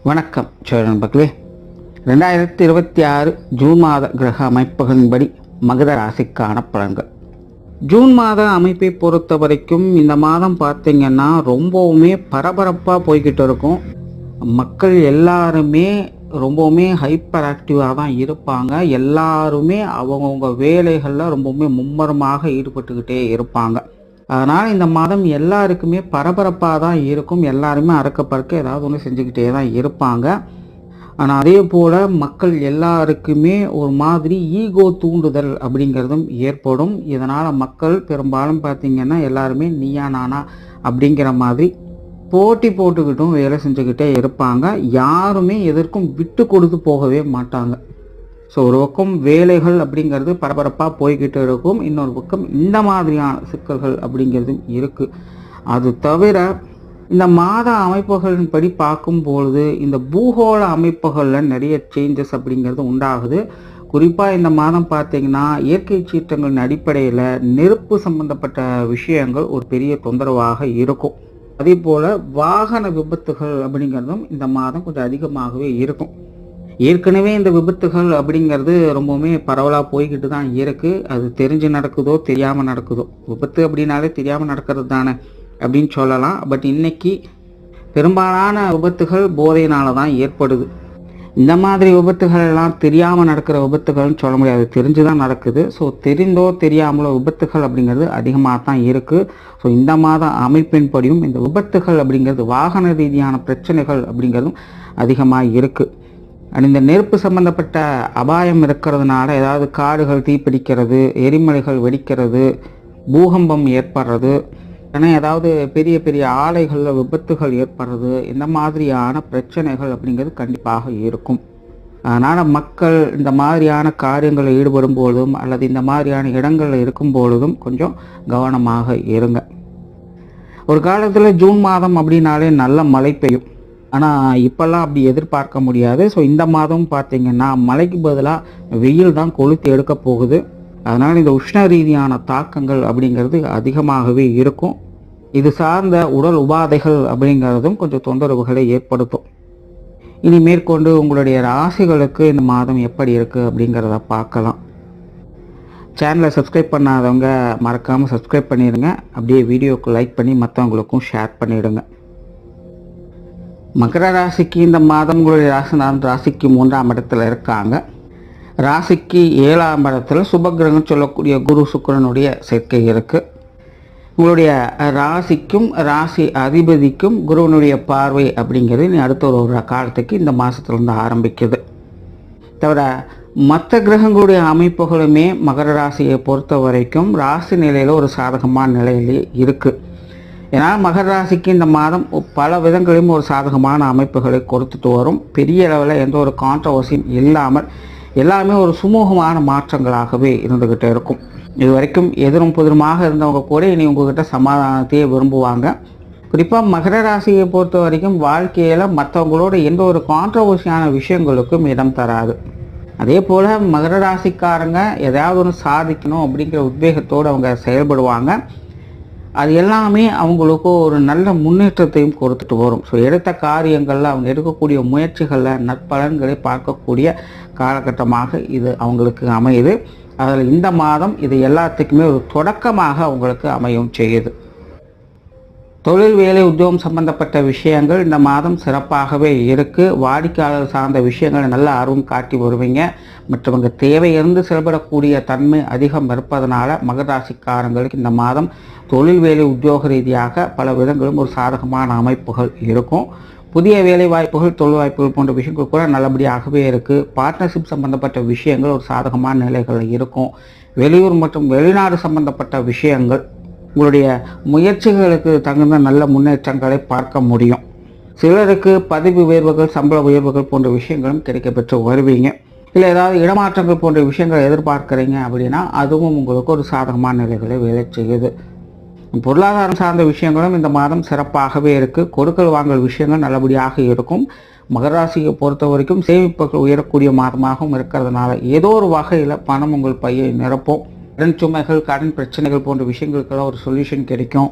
வணக்கம் நண்பர்களே. 2026 ஜூன் மாத கிரக அமைப்புகளின்படி மகர ராசிக்கான பலன்கள். ஜூன் மாத அமைப்பை பொறுத்த வரைக்கும் இந்த மாதம் பார்த்தீங்கன்னா ரொம்பவுமே பரபரப்பாக போய்கிட்டு இருக்கும். மக்கள் எல்லாருமே ரொம்பவுமே ஹைப்பர் ஆக்டிவாக தான் இருப்பாங்க. எல்லாருமே அவங்கவுங்க வேலைகளில் ரொம்பவுமே மும்மரமாக ஈடுபட்டுக்கிட்டே இருப்பாங்க. அதனால் இந்த மாதம் எல்லாருக்குமே பரபரப்பாக தான் இருக்கும். எல்லாருமே அறக்க பறக்க ஏதாவது ஒன்று செஞ்சுக்கிட்டே தான் இருப்பாங்க. ஆனால் அதே போல் மக்கள் எல்லாருக்குமே ஒரு மாதிரி ஈகோ தூண்டுதல் அப்படிங்கிறதும் ஏற்படும். இதனால் மக்கள் பெரும்பாலும் பார்த்திங்கன்னா எல்லாருமே நீயா நானா அப்படிங்கிற மாதிரி போட்டி போட்டுக்கிட்டும் வேலை செஞ்சுக்கிட்டே இருப்பாங்க. யாருமே எதற்கும் விட்டு கொடுத்து போகவே மாட்டாங்க. ஸோ ஒரு பக்கம் வேலைகள் அப்படிங்கிறது பரபரப்பாக போய்கிட்டு இருக்கும். இன்னொரு பக்கம் இந்த மாதிரியான சிக்கல்கள் அப்படிங்கிறதும் இருக்குது. அது தவிர இந்த மாத அமைப்புகளின்படி பார்க்கும்பொழுது இந்த பூகோள அமைப்புகளில் நிறைய சேஞ்சஸ் அப்படிங்கிறது உண்டாகுது. குறிப்பாக இந்த மாதம் பார்த்திங்கன்னா இயற்கை சீற்றங்களின் அடிப்படையில் நெருப்பு சம்பந்தப்பட்ட விஷயங்கள் ஒரு பெரிய தொந்தரவாக இருக்கும். அதே போல் வாகன விபத்துகள் அப்படிங்கிறதும் இந்த மாதம் கொஞ்சம் அதிகமாகவே இருக்கும். ஏற்கனவே இந்த விபத்துகள் அப்படிங்கிறது ரொம்பவுமே பரவலாக போய்கிட்டு தான் இருக்குது. அது தெரிஞ்சு நடக்குதோ தெரியாமல் நடக்குதோ, விபத்து அப்படின்னாலே தெரியாமல் நடக்கிறது தானே அப்படின்னு சொல்லலாம். பட் இன்னைக்கு பெரும்பாலான விபத்துகள் போதையினால தான் ஏற்படுது. இந்த மாதிரி விபத்துகள் எல்லாம் தெரியாமல் நடக்கிற விபத்துகள்னு சொல்ல முடியாது, தெரிஞ்சு தான் நடக்குது. ஸோ தெரிந்தோ தெரியாமலோ விபத்துகள் அப்படிங்கிறது அதிகமாக தான் இருக்குது. ஸோ இந்த மாத அமைப்பின்படியும் இந்த விபத்துகள் அப்படிங்கிறது வாகன ரீதியான பிரச்சனைகள் அப்படிங்கிறதும் அதிகமாக இருக்குது. இந்த நெருப்பு சம்பந்தப்பட்ட அபாயம் இருக்கிறதுனால ஏதாவது காடுகள் தீப்பிடிக்கிறது, எரிமலைகள் வெடிக்கிறது, பூகம்பம் ஏற்படுறது, ஏன்னா ஏதாவது பெரிய பெரிய ஆலைகளில் விபத்துகள் ஏற்படுறது, இந்த மாதிரியான பிரச்சனைகள் அப்படிங்கிறது கண்டிப்பாக இருக்கும். அதனால் மக்கள் இந்த மாதிரியான காரியங்களில் ஈடுபடும் பொழுதும் அல்லது இந்த மாதிரியான இடங்களில் இருக்கும் பொழுதும் கொஞ்சம் கவனமாக இருங்க. ஒரு காலத்தில் ஜூன் மாதம் அப்படின்னாலே நல்ல மழை பெய்யும். ஆனால் இப்போல்லாம் அப்படி எதிர்பார்க்க முடியாது. ஸோ இந்த மாதம் பார்த்திங்கன்னா மழைக்கு பதிலாக வெயில் தான் கொளுத்தி எடுக்க போகுது. அதனால் இந்த உஷ்ண ரீதியான தாக்கங்கள் அப்படிங்கிறது அதிகமாகவே இருக்கும். இது சார்ந்த உடல் உபாதைகள் அப்படிங்கிறதும் கொஞ்சம் தொந்தரவுகளை ஏற்படுத்தும். இனி மேற்கொண்டு உங்களுடைய ராசிகளுக்கு இந்த மாதம் எப்படி இருக்குது அப்படிங்கிறத பார்க்கலாம். சேனலை சப்ஸ்கிரைப் பண்ணாதவங்க மறக்காமல் சப்ஸ்கிரைப் பண்ணிடுங்க. அப்படியே வீடியோவுக்கு லைக் பண்ணி மற்றவங்களுக்கும் ஷேர் பண்ணிவிடுங்க. மகர ராசிக்கு இந்த மாதம் உங்களுடைய ராசிக்கு 3ஆம் இடத்துல இருக்காங்க. ராசிக்கு 7ஆம் இடத்துல சுபகிரகம் சொல்லக்கூடிய குரு சுக்கிரனுடைய சேர்க்கை இருக்குது. உங்களுடைய ராசிக்கும் ராசி அதிபதிக்கும் குருவனுடைய பார்வை அப்படிங்கிறது நீ அடுத்த ஒரு காலத்துக்கு இந்த மாதத்துலேருந்து ஆரம்பிக்குது. தவிர மற்ற கிரகங்களுடைய அமைப்புகளுமே மகர ராசியை பொறுத்த வரைக்கும் ராசி நிலையில் ஒரு சாதகமான நிலையிலே இருக்குது. ஏன்னா மகர ராசிக்கு இந்த மாதம் பல விதங்களிலும் ஒரு சாதகமான அமைப்புகளை கொடுத்துட்டு வரும். பெரிய அளவில் எந்த ஒரு கான்ட்ரவர்சியும் இல்லாமல் எல்லாமே ஒரு சுமூகமான மாற்றங்களாகவே இருந்துக்கிட்டே இருக்கும். இது வரைக்கும் எதிரும் புதிருமாக இருந்தவங்க கூட இனி உங்ககிட்ட சமாதானத்தையே விரும்புவாங்க. குறிப்பாக மகர ராசியை பொறுத்த வரைக்கும் வாழ்க்கையில் மற்றவங்களோட எந்த ஒரு கான்ட்ரவர்சியான விஷயங்களுக்கும் இடம் தராது. அதே போல் மகர ராசிக்காரங்க எதாவது ஒன்று சாதிக்கணும் அப்படிங்கிற உத்வேகத்தோடு அவங்க செயல்படுவாங்க. அது எல்லாமே அவங்களுக்கு ஒரு நல்ல முன்னேற்றத்தையும் கொடுத்துட்டு வரும். ஸோ எடுத்த காரியங்களில் அவங்க எடுக்கக்கூடிய முயற்சிகளில் நற்பலன்களை பார்க்கக்கூடிய காலகட்டமாக இது அவங்களுக்கு அமையுது. அதில் இந்த மாதம் இது எல்லாத்துக்குமே ஒரு தொடக்கமாக அவங்களுக்கு அமையும் செய்யுது. தொழில் வேலை உத்தியோகம் சம்பந்தப்பட்ட விஷயங்கள் இந்த மாதம் சிறப்பாகவே இருக்குது. வாடிக்கையாளர் சார்ந்த விஷயங்களை நல்ல ஆர்வம் காட்டி வருவீங்க. மற்றவங்க தேவையிருந்து செயல்படக்கூடிய தன்மை அதிகம் இருப்பதனால மகர ராசிக்காரங்களுக்கு இந்த மாதம் தொழில் வேலை உத்தியோக ரீதியாக பல விதங்களும் ஒரு சாதகமான அமைப்புகள் இருக்கும். புதிய வேலை வாய்ப்புகள், தொழில் வாய்ப்புகள் போன்ற விஷயங்கள் கூட நல்லபடியாகவே இருக்குது. பார்ட்னர்ஷிப் சம்பந்தப்பட்ட விஷயங்கள் ஒரு சாதகமான நிலைகள் இருக்கும். வெளியூர் மற்றும் வெளிநாடு சம்பந்தப்பட்ட விஷயங்கள் உங்களுடைய முயற்சிகளுக்கு தகுந்த நல்ல முன்னேற்றங்களை பார்க்க முடியும். சிலருக்கு பதவி உயர்வுகள், சம்பள உயர்வுகள் போன்ற விஷயங்களும் கிடைக்கப்பெற்று வருவீங்க. இல்லை ஏதாவது இடமாற்றங்கள் போன்ற விஷயங்களை எதிர்பார்க்குறீங்க அப்படின்னா அதுவும் உங்களுக்கு ஒரு சாதகமான நிலைகளை வேலை செய்யுது. பொருளாதாரம் சார்ந்த விஷயங்களும் இந்த மாதம் சிறப்பாகவே இருக்குது. கொடுக்கல் வாங்கல் விஷயங்கள் நல்லபடியாக இருக்கும். மகர ராசியை பொறுத்த வரைக்கும் சேமிப்புகள் உயரக்கூடிய மாதமாகவும் இருக்கிறதுனால ஏதோ ஒரு வகையில் பணம் உங்கள் பையை நிரப்பும். கடன் சுமைகள், கடன் பிரச்சனைகள் போன்ற விஷயங்களுக்கெல்லாம் ஒரு சொல்யூஷன் கிடைக்கும்.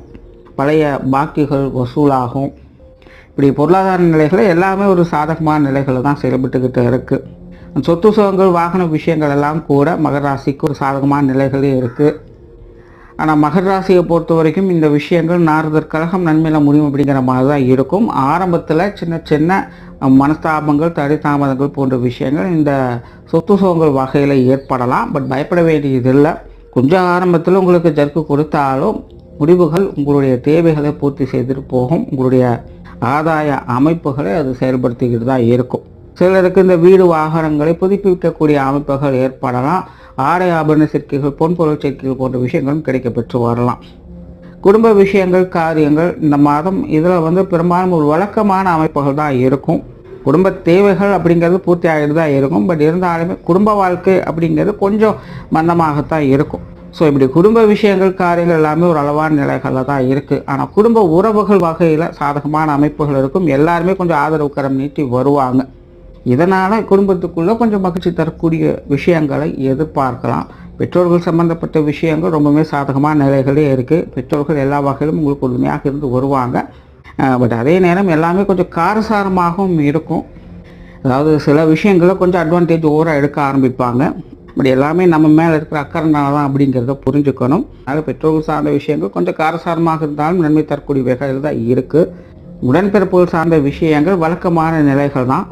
பழைய பாக்கிகள் வசூலாகும். இப்படி பொருளாதார நிலைகளை எல்லாமே ஒரு சாதகமான நிலைகளை தான் செயல்பட்டுக்கிட்டு இருக்குது. சொத்து சுகங்கள் வாகன விஷயங்கள் எல்லாம் கூட மகர ராசிக்கு ஒரு சாதகமான நிலைகளே இருக்குது. ஆனால் மகர ராசியை பொறுத்த வரைக்கும் இந்த விஷயங்கள் நாரதர் கழகம் நன்மையில முடியும் அப்படிங்கிற மாதிரி தான் இருக்கும். ஆரம்பத்தில் சின்ன சின்ன மனஸ்தாபங்கள் தடை தாமதங்கள் போன்ற விஷயங்கள் இந்த சொத்து சுகங்கள் வகையில் ஏற்படலாம். பட் பயப்பட வேண்டியதில்லை. கொஞ்சம் ஆரம்பத்தில் உங்களுக்கு ஜர்க்கு கொடுத்தாலும் முடிவுகள் உங்களுடைய தேவைகளை பூர்த்தி செய்துட்டு போகும். உங்களுடைய ஆதாய அமைப்புகளை அது செயல்படுத்திக்கிட்டு தான் இருக்கும். சிலருக்கு இந்த வீடு வாகனங்களை புதுப்பிக்கக்கூடிய அமைப்புகள் ஏற்படலாம். ஆடை ஆபரண சேர்க்கைகள், பொன்பொருள் சேர்க்கைகள் போன்ற விஷயங்களும் கிடைக்க பெற்று வரலாம். குடும்ப விஷயங்கள், காரியங்கள் இந்த மாதம் இதில் பெரும்பாலும் ஒரு வழக்கமான அமைப்புகள் தான் இருக்கும். குடும்ப தேவைகள் அப்படிங்கிறது பூர்த்தி ஆகிட்டு தான் இருக்கும். பட் இருந்தாலுமே குடும்ப வாழ்க்கை அப்படிங்கிறது கொஞ்சம் மந்தமாகத்தான் இருக்கும். ஸோ இப்படி குடும்ப விஷயங்கள், காரியங்கள் எல்லாமே ஒரு அளவான நிலைகளில் தான் இருக்குது. ஆனால் குடும்ப உறவுகள் வகையில் சாதகமான அமைப்புகள் இருக்கும். எல்லாருமே கொஞ்சம் ஆதரவு கரம் நீட்டி வருவாங்க. இதனால் குடும்பத்துக்குள்ளே கொஞ்சம் மகிழ்ச்சி தரக்கூடிய விஷயங்களை எதிர்பார்க்கலாம். பெற்றோர்கள் சம்பந்தப்பட்ட விஷயங்கள் ரொம்பவே சாதகமான நிலைகளே இருக்குது. பெற்றோர்கள் எல்லா வகையிலும் உங்களுக்கு உறுதுணையாக இருந்து வருவாங்க. பட் அதே நேரம் எல்லாமே கொஞ்சம் காரசாரமாகவும் இருக்கும். அதாவது சில விஷயங்களில் கொஞ்சம் அட்வான்டேஜ் ஓவராக எடுக்க ஆரம்பிப்பாங்க. பட் எல்லாமே நம்ம மேலே இருக்கிற அக்கறைனால தான் அப்படிங்கிறத புரிஞ்சுக்கணும். அதனால் பெற்றோர்கள் சார்ந்த விஷயங்கள் கொஞ்சம் காரசாரமாக இருந்தாலும் நன்மை தரக்கூடிய வகையில் தான் இருக்குது. உடன்பிறப்புகள் சார்ந்த விஷயங்கள் வழக்கமான நிலைகள் தான்.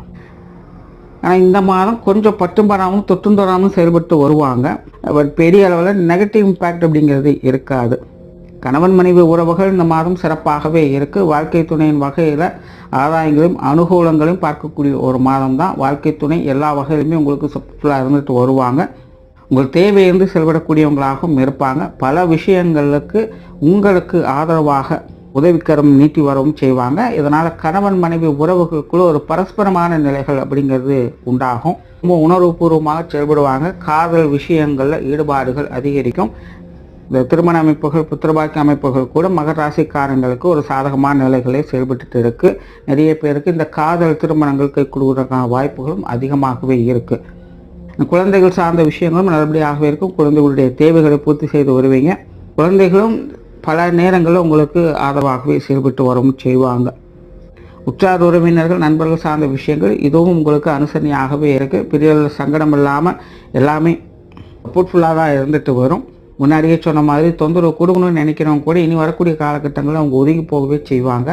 ஆனால் இந்த மாதம் கொஞ்சம் பட்டும் படாமல் தொட்டும் தராமல் செயல்பட்டு வருவாங்க. பட் பெரிய அளவில் நெகட்டிவ் இம்பேக்ட் அப்படிங்கிறது இருக்காது. கணவன் மனைவி உறவுகள் இந்த மாதம் சிறப்பாகவே இருக்குது. வாழ்க்கை துணையின் வகையில் ஆதாயங்களையும் அனுகூலங்களையும் பார்க்கக்கூடிய ஒரு மாதம் தான். வாழ்க்கை துணை எல்லா வகையிலுமே உங்களுக்கு சப்போர்ட்ஃபுல்லாக இருந்துட்டு வருவாங்க. உங்கள் தேவையிலிருந்து செயல்படக்கூடியவங்களாகவும் இருப்பாங்க. பல விஷயங்களுக்கு உங்களுக்கு ஆதரவாக உதவிக்கரம் நீட்டி வரவும் செய்வாங்க. இதனால் கணவன் மனைவி உறவுகளுக்குள்ள ஒரு பரஸ்பரமான நிலைகள் அப்படிங்கிறது உண்டாகும். ரொம்ப உணர்வுபூர்வமாக செயல்படுவாங்க. காதல் விஷயங்களில் ஈடுபாடுகள் அதிகரிக்கும். இந்த திருமண அமைப்புகள், புத்திரபாக்கிய அமைப்புகள் கூட மகர ராசிக்காரங்களுக்கு ஒரு சாதகமான நிலைகளே செயல்பட்டு இருக்கு. நிறைய பேருக்கு இந்த காதல் திருமணங்கள் கை கொடுக்கறதுக்கான வாய்ப்புகளும் அதிகமாகவே இருக்கு. குழந்தைகள் சார்ந்த விஷயங்களும் நல்லபடியாகவே இருக்கும். குழந்தைகளுடைய தேவைகளை பூர்த்தி செய்து வருவீங்க. குழந்தைகளும் பல நேரங்களில் உங்களுக்கு ஆதரவாகவே செயல்பட்டு வரவும் செய்வாங்க. உற்றார் உறவினர்கள், நண்பர்கள் சார்ந்த விஷயங்கள் இதுவும் உங்களுக்கு அனுசரணையாகவே இருக்குது. பெரிய சங்கடம் இல்லாமல் எல்லாமே சப்போர்ட்ஃபுல்லாக தான் இருந்துட்டு வரும். முன்னாடியே சொன்ன மாதிரி தொந்தரவு கொடுக்கணும்னு நினைக்கிறவங்க கூட இனி வரக்கூடிய காலகட்டங்களில் அவங்க ஒதுங்கி போகவே செய்வாங்க.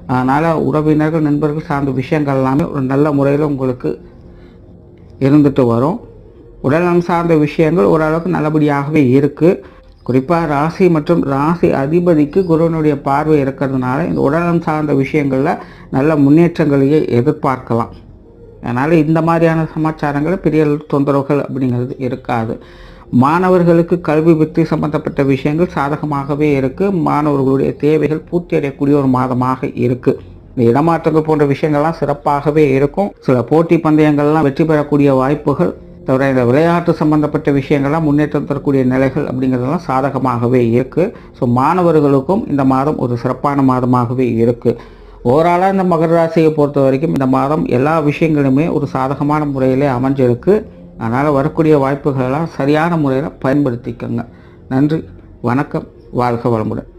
அதனால் உறவினர்கள், நண்பர்கள் சார்ந்த விஷயங்கள் எல்லாமே ஒரு நல்ல முறையில் உங்களுக்கு இருந்துட்டு வரும். உடல்நலம் சார்ந்த விஷயங்கள் ஓரளவுக்கு நல்லபடியாகவே இருக்குது. குறிப்பாக ராசி மற்றும் ராசி அதிபதிக்கு குருவனுடைய பார்வை இருக்கிறதுனால இந்த உடல்நலம் சார்ந்த விஷயங்களில் நல்ல முன்னேற்றங்களையே எதிர்பார்க்கலாம். அதனால் இந்த மாதிரியான சமாச்சாரங்கள் பெரிய தொந்தரவுகள் அப்படிங்கிறது இருக்காது. மாணவர்களுக்கு கல்வி வெற்றி சம்பந்தப்பட்ட விஷயங்கள் சாதகமாகவே இருக்குது. மாணவர்களுடைய தேவைகள் பூர்த்தி அடையக்கூடிய ஒரு மாதமாக இருக்குது. இந்த இடமாற்றங்கள் போன்ற விஷயங்கள்லாம் சிறப்பாகவே இருக்கும். சில போட்டி பந்தயங்கள்லாம் வெற்றி பெறக்கூடிய வாய்ப்புகள் தவிர இந்த விளையாட்டு சம்பந்தப்பட்ட விஷயங்கள்லாம் முன்னேற்றம் தரக்கூடிய நிலைகள் அப்படிங்கிறதெல்லாம் சாதகமாகவே இருக்குது. ஸோ மாணவர்களுக்கும் இந்த மாதம் ஒரு சிறப்பான மாதமாகவே இருக்குது. ஓவராலாக இந்த மகர ராசியை பொறுத்த வரைக்கும் இந்த மாதம் எல்லா விஷயங்களுமே ஒரு சாதகமான முறையிலே அமைஞ்சிருக்கு. அதனால் வரக்கூடிய வாய்ப்புகளெல்லாம் சரியான முறையில் பயன்படுத்திக்கோங்க. நன்றி, வணக்கம், வாழ்க வளமுடன்.